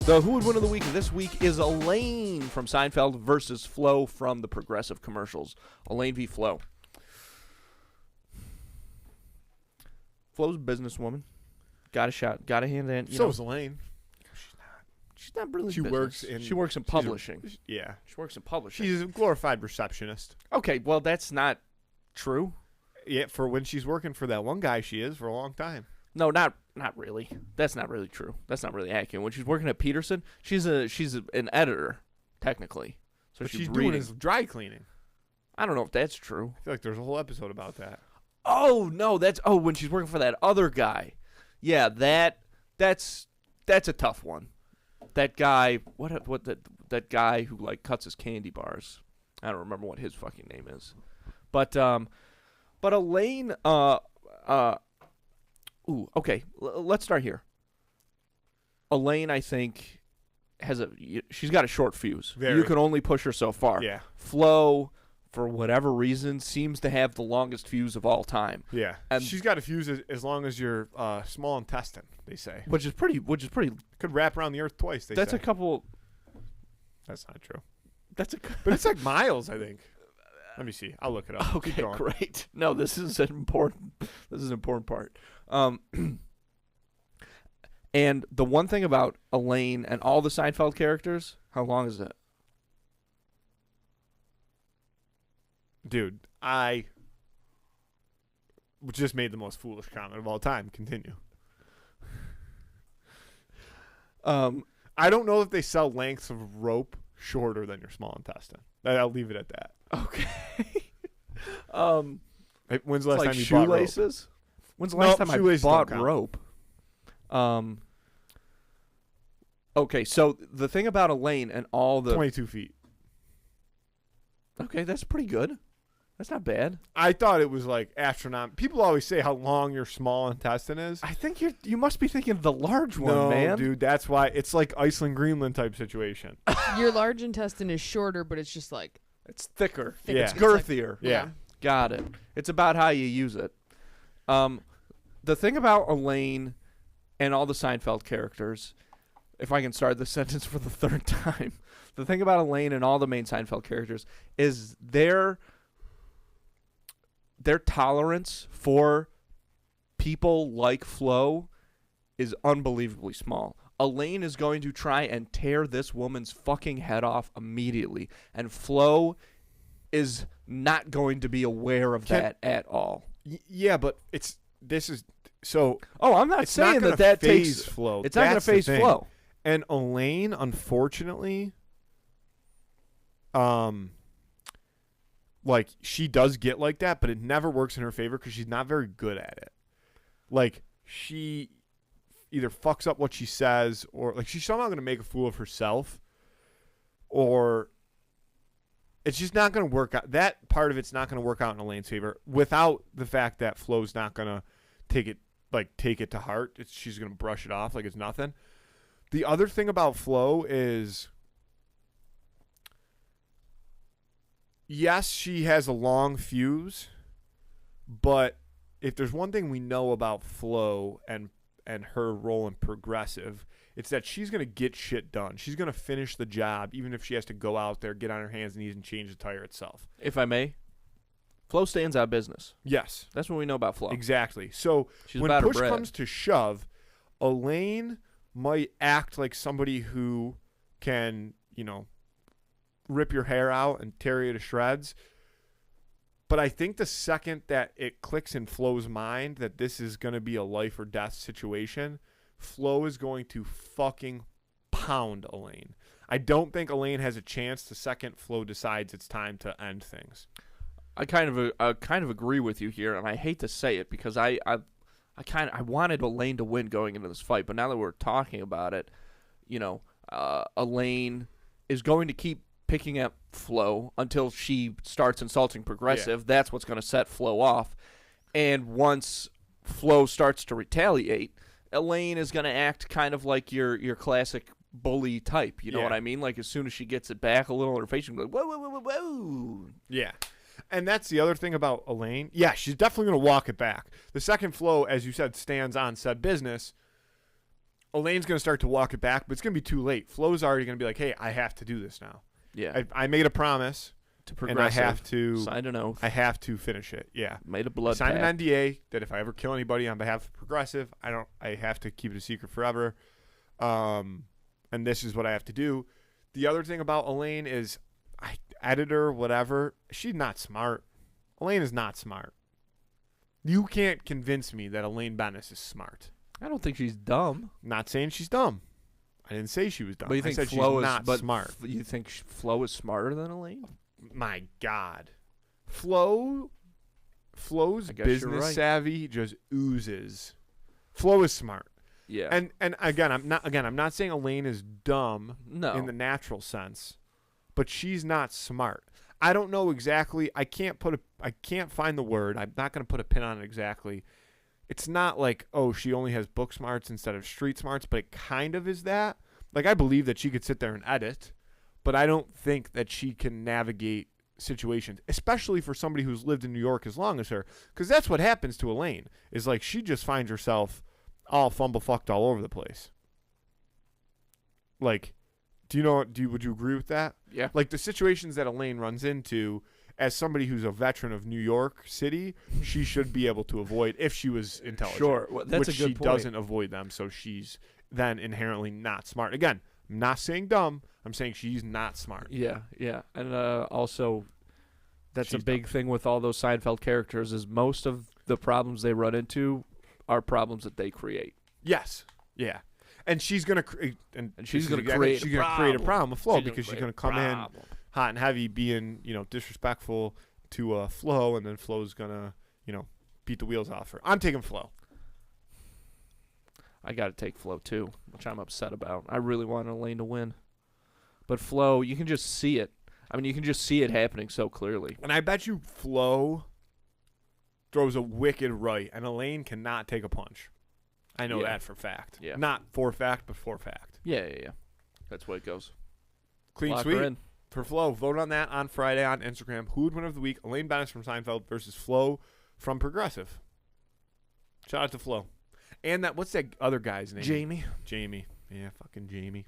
The Who Would Win of the Week this week is Elaine from Seinfeld versus Flo from the Progressive commercials. Elaine v. Flo. Flo's a businesswoman. Got a shot. Got a hand in. So is Elaine. She's not really. She works in publishing. Yeah, she works in publishing. She's a glorified receptionist. Okay, well that's not true. Yeah, for when she's working for that one guy, she is for a long time. No, not really. That's not really true. That's not really accurate. When she's working at Peterson, she's an editor technically. So what she's doing reading. is dry cleaning. I don't know if that's true. I feel like there's a whole episode about that. Oh no, when she's working for that other guy. Yeah, that's a tough one. That guy, that guy who like cuts his candy bars. I don't remember what his fucking name is. But Elaine okay. Let's start here. Elaine, I think, she's got a short fuse. Very. You can only push her so far. Yeah. Flo, for whatever reason, seems to have the longest fuse of all time. Yeah. And she's got a fuse as long as your small intestine, they say. Which is pretty. Could wrap around the earth twice, they say. That's a couple. That's not true. But it's like miles, I think. Let me see. I'll look it up. Okay, great. No, this is an important part. And the one thing about Elaine and all the Seinfeld characters, how long is it? Dude, I just made the most foolish comment of all time. Continue. I don't know if they sell lengths of rope shorter than your small intestine. I'll leave it at that. Okay. When's the last time you shoelaces? When's the last time I bought rope? Okay, so the thing about Elaine and all the 22 feet. Okay, that's pretty good. That's not bad. I thought it was like astronomical. People always say how long your small intestine is. I think you must be thinking of the large one, man. No, dude, that's why it's like Iceland, Greenland type situation. Your large intestine is shorter, but it's just like it's thicker. Yeah. It's girthier. Yeah. Got it. It's about how you use it. The thing about Elaine and all the Seinfeld characters, if I can start this sentence for the third time, the thing about Elaine and all the main Seinfeld characters is their tolerance for people like Flo is unbelievably small. Elaine is going to try and tear this woman's fucking head off immediately, and Flo is not going to be aware of that at all. Yeah, but I'm not saying that takes Flo. It's not going to phase Flo. And Elaine, unfortunately, like she does get like that, but it never works in her favor because she's not very good at it. Like she either fucks up what she says, or like she's somehow going to make a fool of herself, or it's just not going to work out. That part of it's not going to work out in Elaine's favor without the fact that Flo's not going to take it to heart. She's going to brush it off like it's nothing. The other thing about Flo is, yes, she has a long fuse, but if there's one thing we know about Flo and her role in Progressive, it's that she's going to get shit done. She's going to finish the job, even if she has to go out there, get on her hands and knees, and change the tire itself. If I may, Flo stands out of business. Yes. That's what we know about Flo. Exactly. So she's when push comes to shove, Elaine might act like somebody who can, rip your hair out and tear you to shreds. But I think the second that it clicks in Flo's mind that this is going to be a life or death situation, Flo is going to fucking pound Elaine. I don't think Elaine has a chance the second Flo decides it's time to end things. I kind of agree with you here, and I hate to say it because I wanted Elaine to win going into this fight, but now that we're talking about it, Elaine is going to keep picking up Flo until she starts insulting Progressive. Yeah. That's what's going to set Flo off. And once Flo starts to retaliate, Elaine is going to act kind of like your classic bully type. You know what I mean? Like as soon as she gets it back a little in her face, she'll be like, whoa, whoa, whoa, whoa, whoa. Yeah. And that's the other thing about Elaine. Yeah, she's definitely going to walk it back. The second Flo, as you said, stands on said business, Elaine's going to start to walk it back, but it's going to be too late. Flo's already going to be like, hey, I have to do this now. Yeah. I made a promise, To and I Progressive. have to. Signed an oath. I have to finish it. Yeah. Made a blood Sign pact. an NDA that if I ever kill anybody on behalf of Progressive, I have to keep it a secret forever. And this is what I have to do. The other thing about Elaine is, editor, whatever, she's not smart. Elaine is not smart. You can't convince me that Elaine Bennis is smart. I don't think she's dumb. Not saying she's dumb. I didn't say she was dumb. But you I think said Flo she's is not but smart. You think Flo is smarter than Elaine? My God. Flo's I guess you're business right. savvy just oozes. Flo is smart. Yeah. And I'm not saying Elaine is dumb no. in the natural sense, but she's not smart. I don't know exactly. I can't find the word. I'm not going to put a pin on it exactly. It's not like, oh, she only has book smarts instead of street smarts, but it kind of is that. Like, I believe that she could sit there and edit, but I don't think that she can navigate situations, especially for somebody who's lived in New York as long as her, because that's what happens to Elaine, is like she just finds herself all fumblefucked all over the place. Like, would you agree with that? Yeah. Like the situations that Elaine runs into, as somebody who's a veteran of New York City, she should be able to avoid if she was intelligent. Sure. Well, that's which a good she point. doesn't avoid them, so she's then inherently not smart. Again, I'm not saying dumb. I'm saying she's not smart. Yeah, yeah. And also, that's She's a big thing with all those Seinfeld characters is most of the problems they run into are problems that they create. Yes. Yeah. And she's gonna create, and she's gonna create a problem. problem with Flo She's because she's create gonna a come in problem. hot and heavy, being disrespectful to Flo, and then Flo's gonna beat the wheels off her. I'm taking Flo. I got to take Flo too, which I'm upset about. I really want Elaine to win, but Flo, you can just see it. I mean, you can just see it happening so clearly. And I bet you Flo throws a wicked right, and Elaine cannot take a punch. I know Yeah. that for fact. Yeah. Not for fact, but for fact. Yeah, yeah, yeah. That's the way it goes. Clean Lock her sweep in. for Flo. Vote on that on Friday on Instagram. Who would win of the week? Elaine Bennis from Seinfeld versus Flo from Progressive. Shout out to Flo. And what's that other guy's name? Jamie. Jamie. Yeah, fucking Jamie.